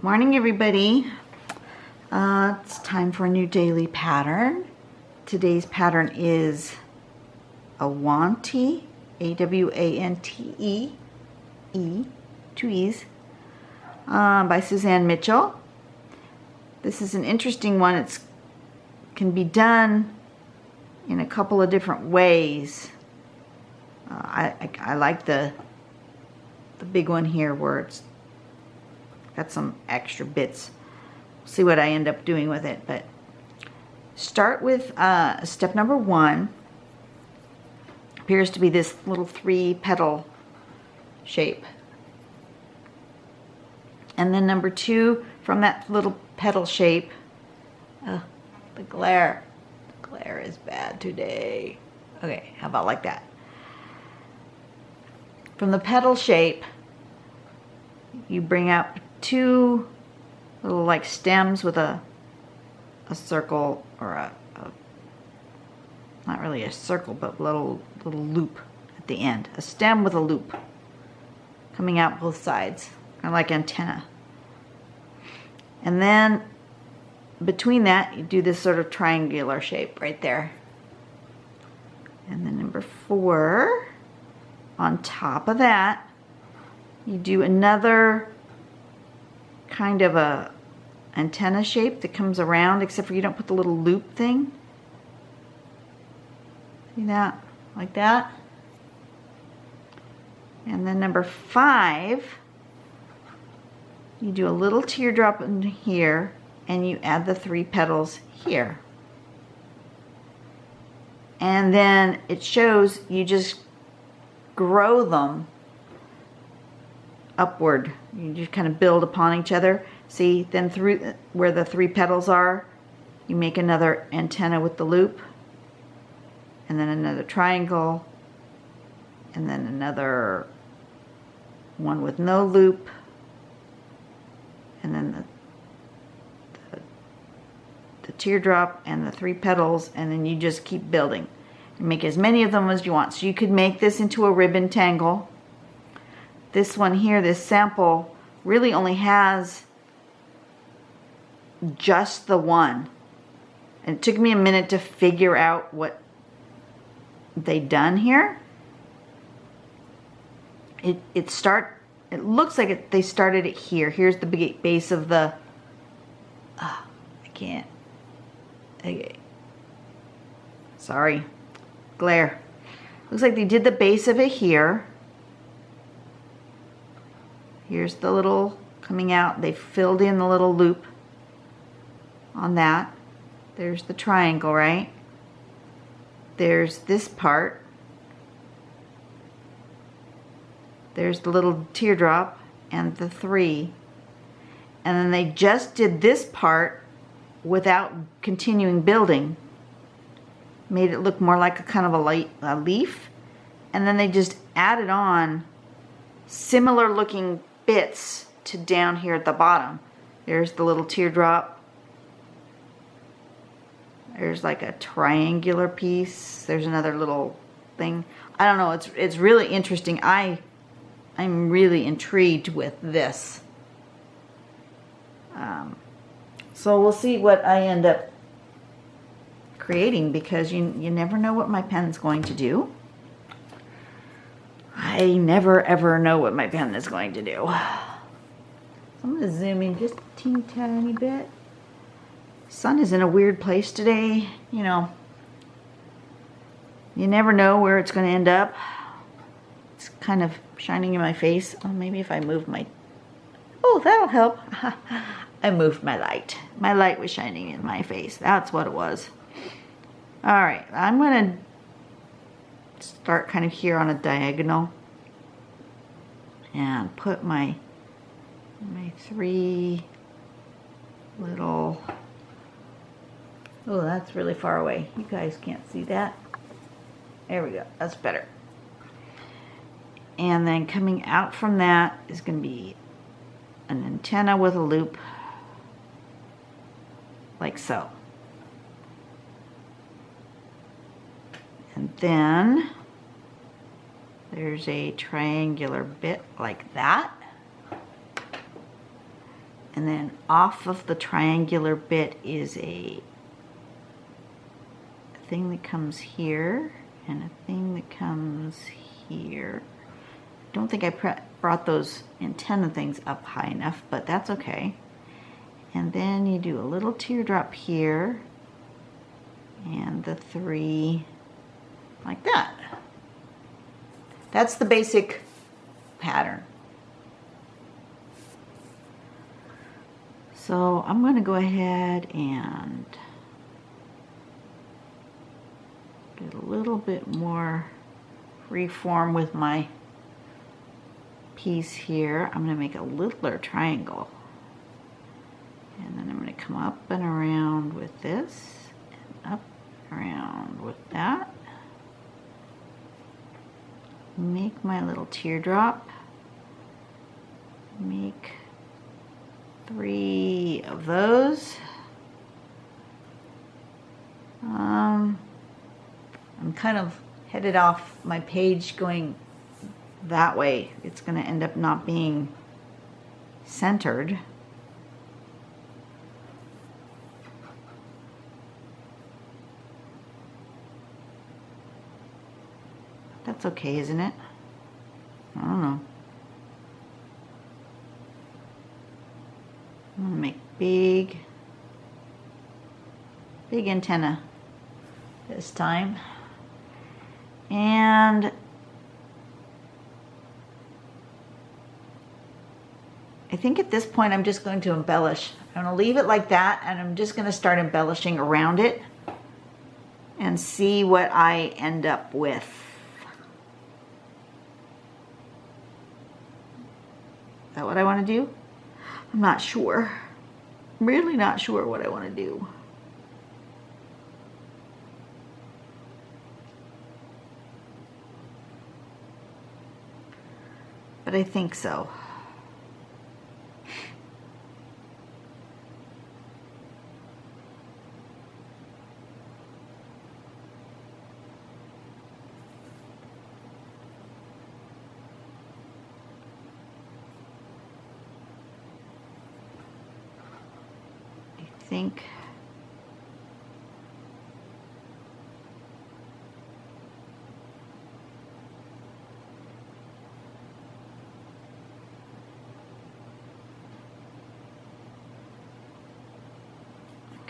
Good morning, everybody. It's time for a new daily pattern. Today's pattern is Awantee, A-W-A-N-T-E, two E's, by Suzanne Mitchell. This is an interesting one. It can be done in a couple of different ways. I like the big one here where it's got some extra bits. See what I end up doing with it. But start with step number 1. Appears to be this little 3-petal shape. And then number 2, from that little petal shape, the glare. The glare is bad today. Okay, how about like that? From the petal shape, you bring out 2 little like stems with a circle, or a not really a circle, but little loop at the end. A stem with a loop coming out both sides, kind of like antenna. And then between that, you do this sort of triangular shape right there. And then number 4, on top of that, you do another kind of a antenna shape that comes around, except for you don't put the little loop thing. See that? Like that. And then number 5, you do a little teardrop in here, and you add the 3 petals here. And then it shows you just grow them upward. You just kind of build upon each other. See, then through where the 3 petals are, you make another antenna with the loop, and then another triangle, and then another one with no loop, and then the teardrop and the 3 petals, and then you just keep building and make as many of them as you want. So you could make this into a ribbon tangle. This one here, this sample, really only has just the one. And it took me a minute to figure out what they'd done here. It looks like they started it here. Here's the base of the, I can't, okay. Sorry, glare. Looks like they did the base of it here. Here's the little coming out. They filled in the little loop on that. There's the triangle, right? There's this part. There's the little teardrop and the 3. And then they just did this part without continuing building. Made it look more like a kind of a leaf. And then they just added on similar looking bits to down here at the bottom. There's the little teardrop. There's like a triangular piece. There's another little thing. I don't know. It's really interesting. I'm really intrigued with this. So we'll see what I end up creating, because you never know what my pen's going to do. I never ever know what my pen is going to do. So I'm going to zoom in just a teeny tiny bit. Sun is in a weird place today. You know, you never know where it's going to end up. It's kind of shining in my face. Oh, maybe if I move my... Oh, that'll help. I moved my light. My light was shining in my face. That's what it was. All right, I'm going to start kind of here on a diagonal and put my 3 little... Oh, that's really far away. You guys can't see that. There we go. That's better. And then coming out from that is going to be an antenna with a loop, like so. And then there's a triangular bit like that. And then off of the triangular bit is a thing that comes here and a thing that comes here. Don't think I brought those antenna things up high enough, but that's okay. And then you do a little teardrop here and the 3 like that. That's the basic pattern. So I'm going to go ahead and get a little bit more freeform with my piece here. I'm going to make a littler triangle. And then I'm going to come up and around with this, and up and around with that. Make my little teardrop. Make 3 of those. I'm kind of headed off my page going that way. It's going to end up not being centered. That's okay, isn't it? I don't know. I'm going to make big antenna this time. And I think at this point I'm just going to embellish. I'm going to leave it like that, and I'm just going to start embellishing around it and see what I end up with. Is that what I want to do? I'm not sure. I'm really not sure what I want to do. But I think so. I think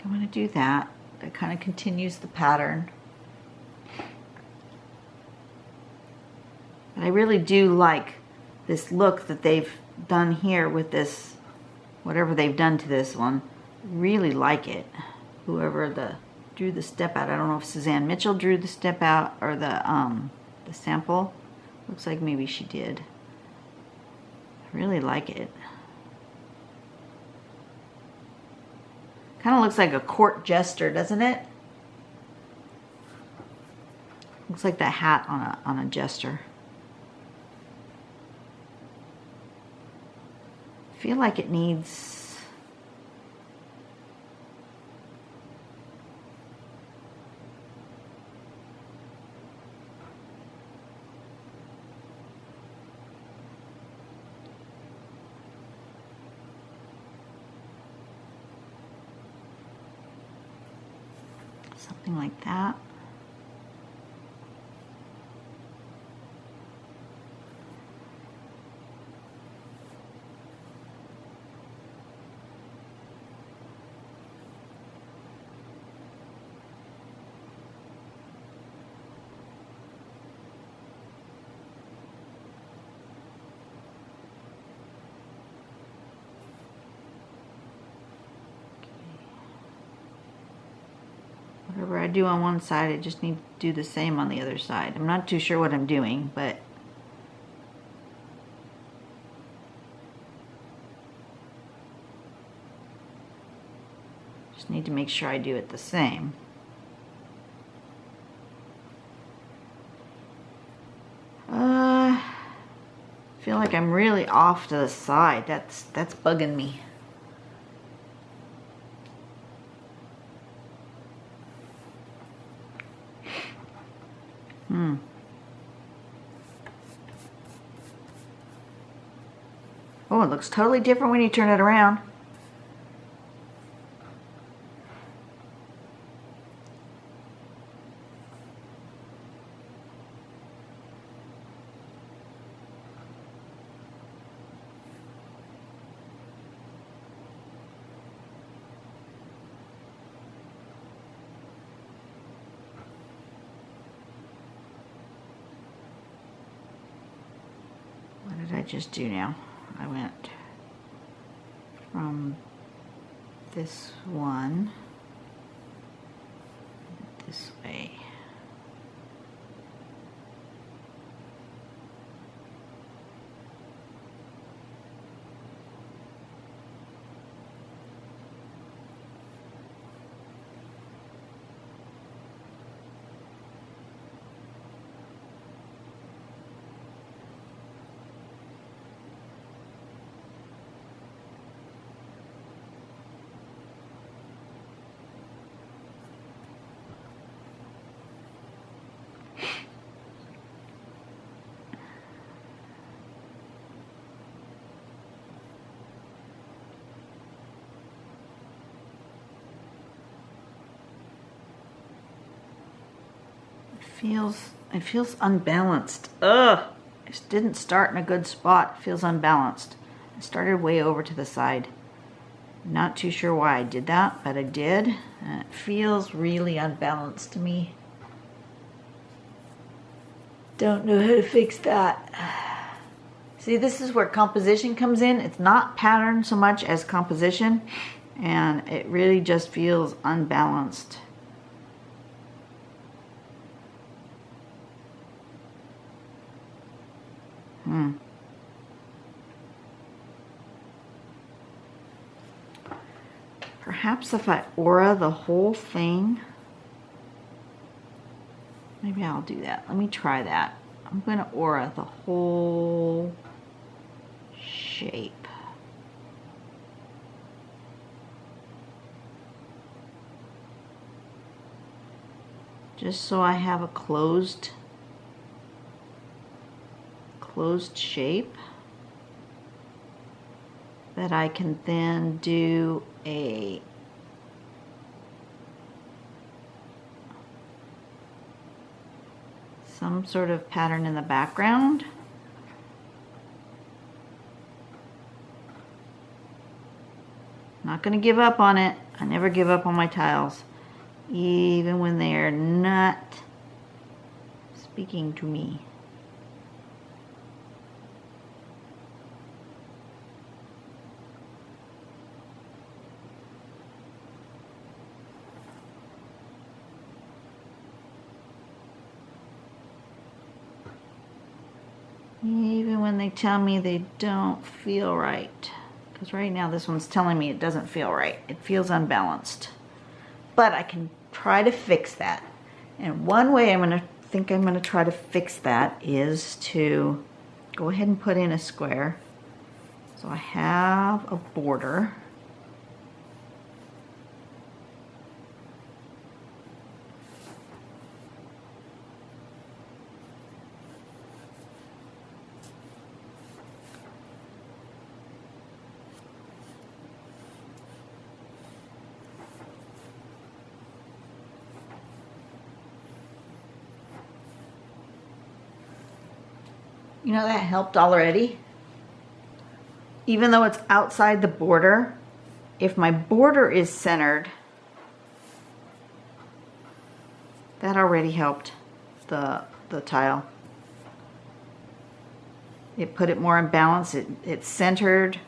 I'm going to do that. That kind of continues the pattern. But I really do like this look that they've done here with this, whatever they've done to this one. Really like it. Whoever drew the step out. I don't know if Suzanne Mitchell drew the step out or the sample. Looks like maybe she did. I really like it. Kind of looks like a court jester, doesn't it? Looks like that hat on a jester. I feel like it needs something like that. Whatever I do on one side, I just need to do the same on the other side. I'm not too sure what I'm doing, but just need to make sure I do it the same. I feel like I'm really off to the side. That's bugging me. Oh, it looks totally different when you turn it around. I just do now? I went from this one this way. It feels unbalanced. Ugh! It didn't start in a good spot. It feels unbalanced. I started way over to the side. Not too sure why I did that, but I did. And it feels really unbalanced to me. Don't know how to fix that. See, this is where composition comes in. It's not pattern so much as composition, and it really just feels unbalanced. Perhaps if I aura the whole thing, maybe I'll do that. Let me try that. I'm going to aura the whole shape. Just so I have a closed shape that I can then do some sort of pattern in the background. Not going to give up on it. I never give up on my tiles, even when they are not speaking to me. Even when they tell me they don't feel right. Because right now this one's telling me it doesn't feel right. It feels unbalanced. But I can try to fix that. And one way I'm going to try to fix that is to go ahead and put in a square. So I have a border. You know, that helped already. Even though it's outside the border, if my border is centered, that already helped the tile. It put it more in balance. It centered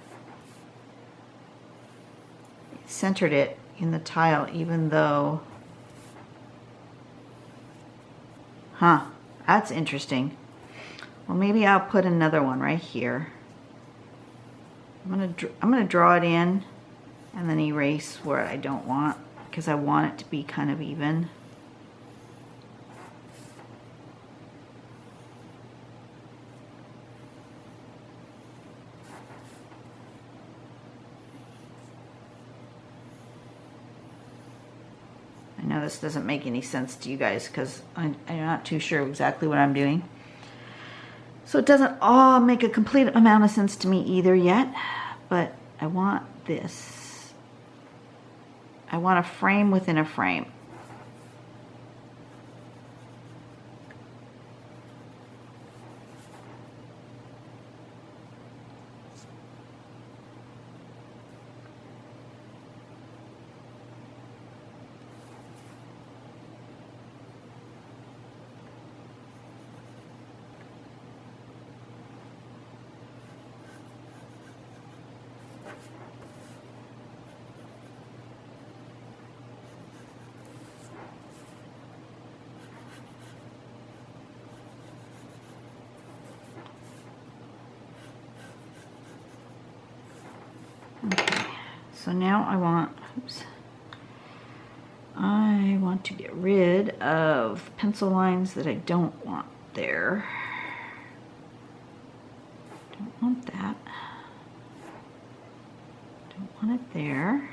it in the tile, even though, that's interesting. Well, maybe I'll put another one right here. I'm gonna draw it in and then erase where I don't want, because I want it to be kind of even. I know this doesn't make any sense to you guys because I'm not too sure exactly what I'm doing. So it doesn't all make a complete amount of sense to me either yet, but I want this. I want a frame within a frame. Okay, so now I want to get rid of pencil lines that I don't want there. Don't want that. Don't want it there.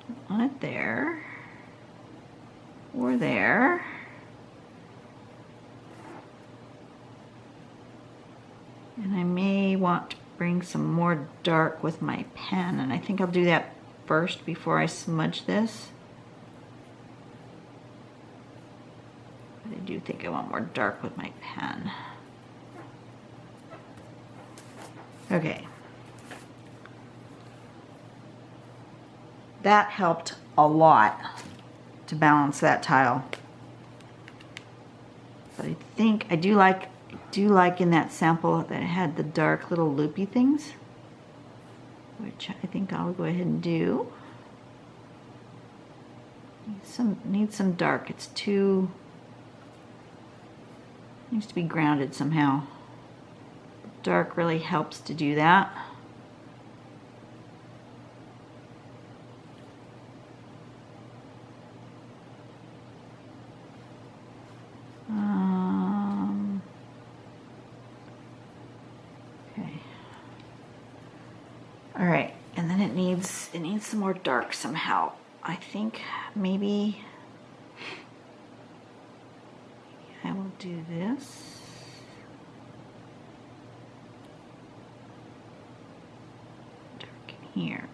Don't want it there. Or there. And I may want to bring some more dark with my pen, and I think I'll do that first before I smudge this. But I do think I want more dark with my pen. Okay. That helped a lot to balance that tile. But I think I do like in that sample that it had the dark little loopy things, which I think I'll go ahead and do. Need some dark. It's too, needs to be grounded somehow. Dark really helps to do that. Okay. All right, and then it needs some more dark somehow. I think maybe I will do this. Dark in here.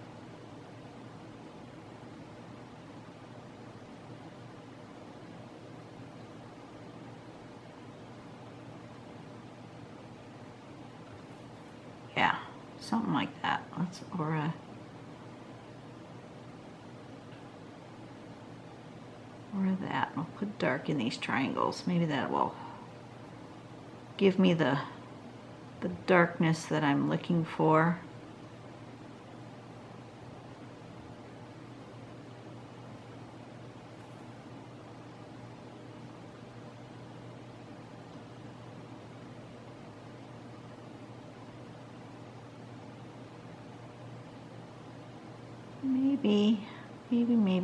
Yeah, something like that. Let's or that. I'll put dark in these triangles. Maybe that will give me the darkness that I'm looking for.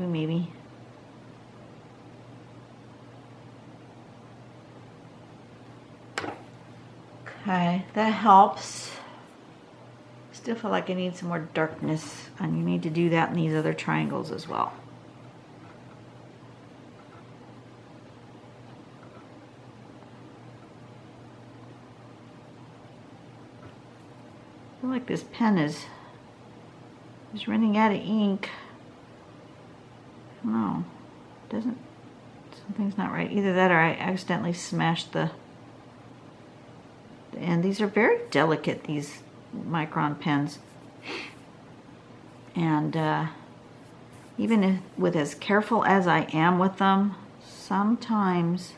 Maybe. Okay, that helps. Still feel like I need some more darkness, and you need to do that in these other triangles as well. I feel like this pen is running out of ink. I don't know. Something's not right. Either that or I accidentally smashed the end. These are very delicate, these micron pens. And even with as careful as I am with them, sometimes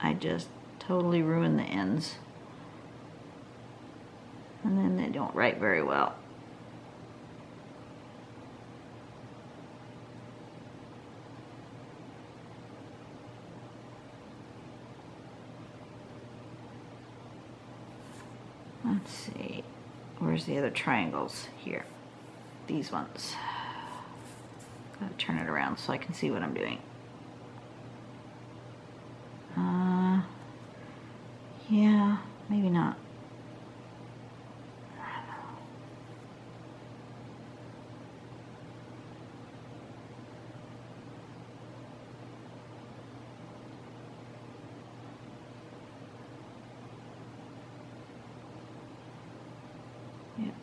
I just totally ruin the ends. And then they don't write very well. Let's see, where's the other triangles? Here, these ones. Gotta turn it around so I can see what I'm doing. Yeah, maybe not.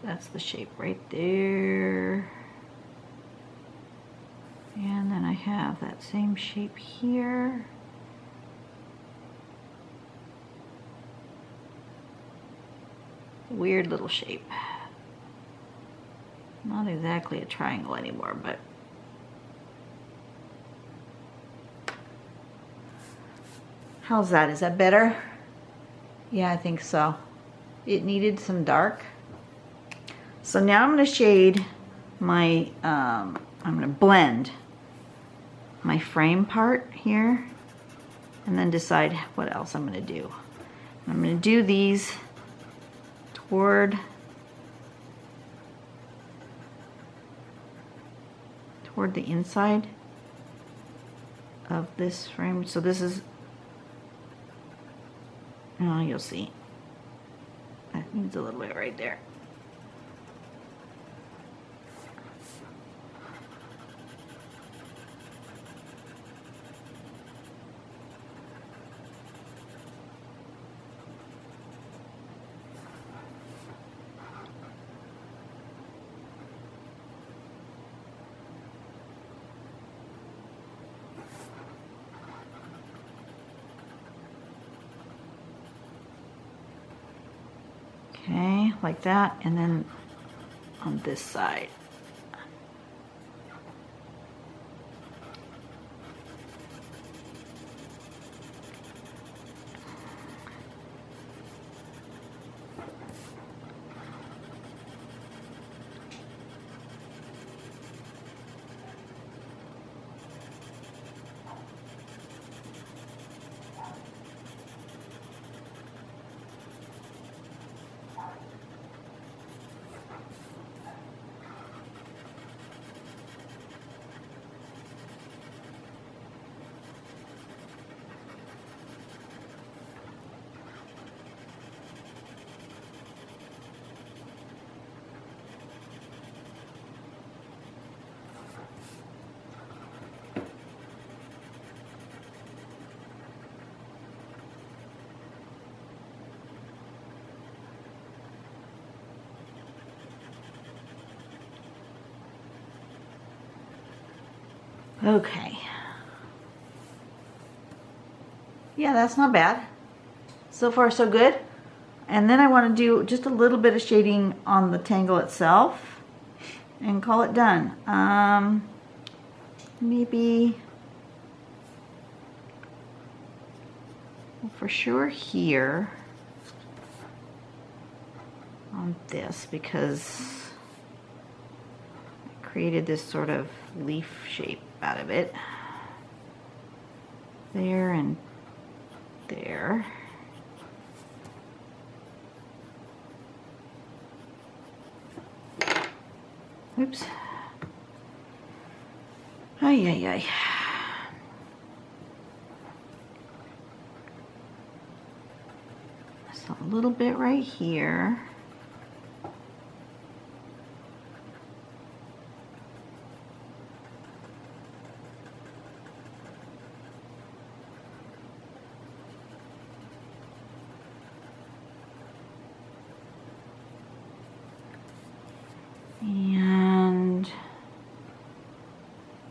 That's the shape right there. And then I have that same shape here. Weird little shape. Not exactly a triangle anymore, but how's that? Is that better? Yeah, I think so. It needed some dark. So now I'm going to shade my, I'm going to blend my frame part here and then decide what else I'm going to do. I'm going to do these toward toward the inside of this frame. So this is, oh, you'll see. That needs a little bit right there. Okay, like that, and then on this side. Okay. Yeah, that's not bad. So far, so good. And then I want to do just a little bit of shading on the tangle itself and call it done. Maybe for sure here on this, because I created this sort of leaf shape out of it. There and there. Oops. Ay, ay, ay. So a little bit right here. And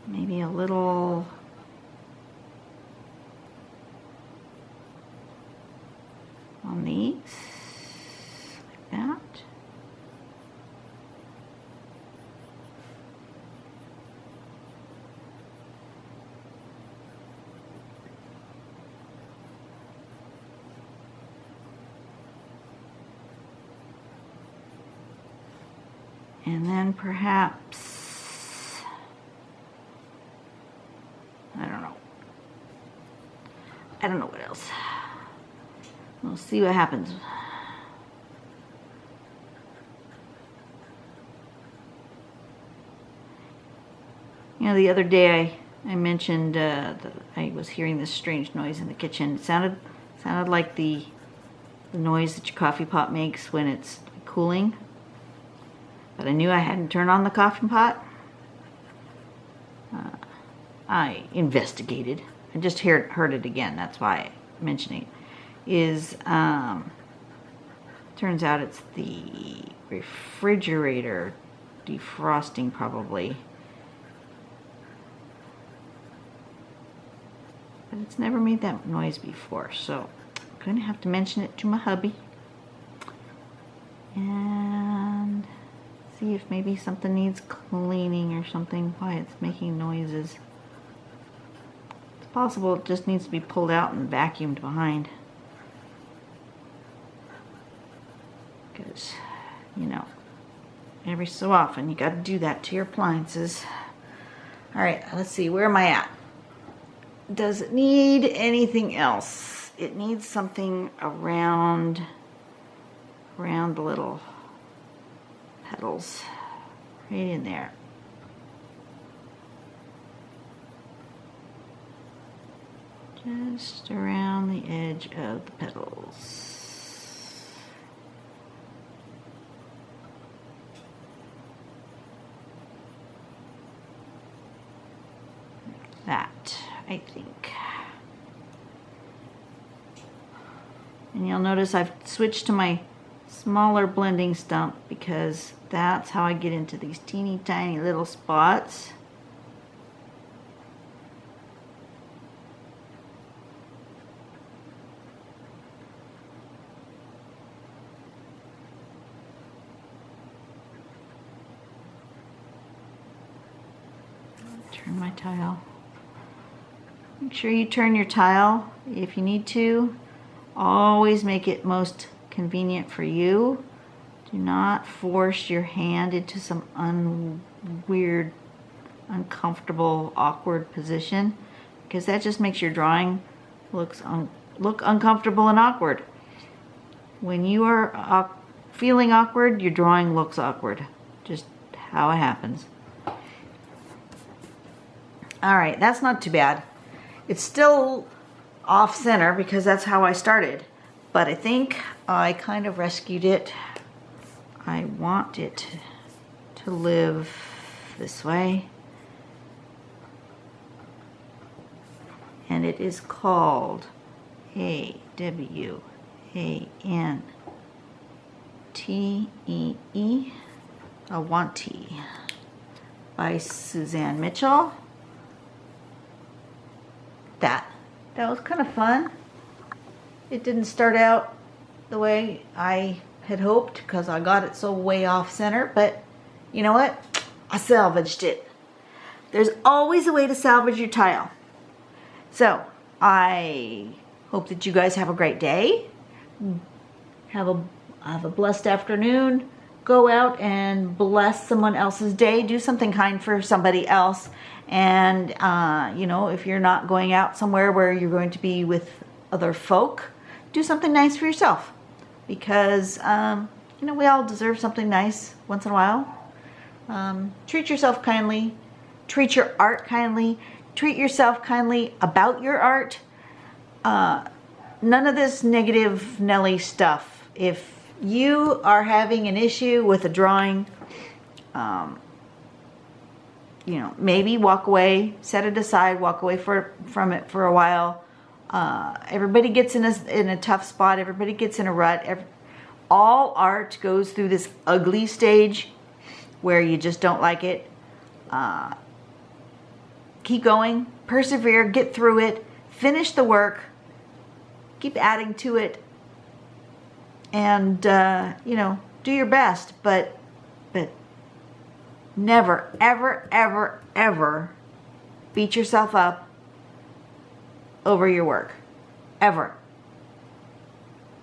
maybe a little on these, like that. And then perhaps, I don't know what else. We'll see what happens. You know, the other day I mentioned that I was hearing this strange noise in the kitchen. It sounded like the noise that your coffee pot makes when it's cooling. But I knew I hadn't turned on the coffee pot. I investigated. I just heard it again. That's why I'm mentioning it. Turns out it's the refrigerator defrosting probably. But it's never made that noise before, so I'm going to have to mention it to my hubby. And see if maybe something needs cleaning or something, why it's making noises. It's possible it just needs to be pulled out and vacuumed behind. Because, you know, every so often you got to do that to your appliances. Alright, let's see, where am I at? Does it need anything else? It needs something around the little petals, right in there. just around the edge of the petals. That, I think. And you'll notice I've switched to my smaller blending stump because that's how I get into these teeny tiny little spots. Turn my tile. Make sure you turn your tile if you need to. Always make it most convenient for you. Do not force your hand into some weird, uncomfortable, awkward position, because that just makes your drawing look uncomfortable and awkward. When you are feeling awkward, your drawing looks awkward. Just how it happens. All right, that's not too bad. It's still off center because that's how I started, but I think I kind of rescued it. I want it to live this way, and it is called Awantee, Awantee by Suzanne Mitchell. That was kind of fun. It didn't start out the way I had hoped because I got it so way off center, but you know what? I salvaged it. There's always a way to salvage your tile. So I hope that you guys have a great day. Have a blessed afternoon. Go out and bless someone else's day. Do something kind for somebody else. And, you know, if you're not going out somewhere where you're going to be with other folk, do something nice for yourself. Because, you know, we all deserve something nice once in a while. Treat yourself kindly. Treat your art kindly. Treat yourself kindly about your art. None of this negative Nelly stuff. If you are having an issue with a drawing, you know, maybe walk away, set it aside, walk away from it for a while. Everybody gets in a tough spot. Everybody gets in a rut. All art goes through this ugly stage where you just don't like it. Keep going, persevere, get through it, finish the work, keep adding to it, and you know, do your best, but never, ever, ever, ever beat yourself up over your work. Ever.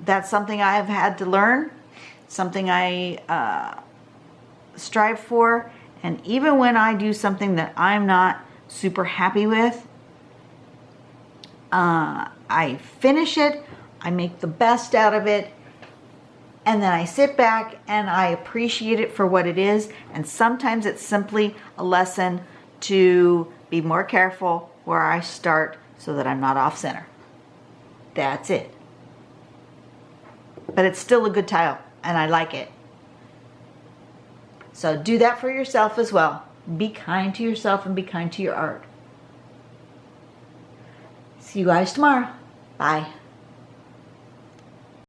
That's something I've had to learn, something I strive for, and even when I do something that I'm not super happy with, I finish it, I make the best out of it, and then I sit back and I appreciate it for what it is. And sometimes it's simply a lesson to be more careful where I start so that I'm not off center. That's it. But it's still a good tile and I like it. So do that for yourself as well. Be kind to yourself and be kind to your art. See you guys tomorrow. Bye.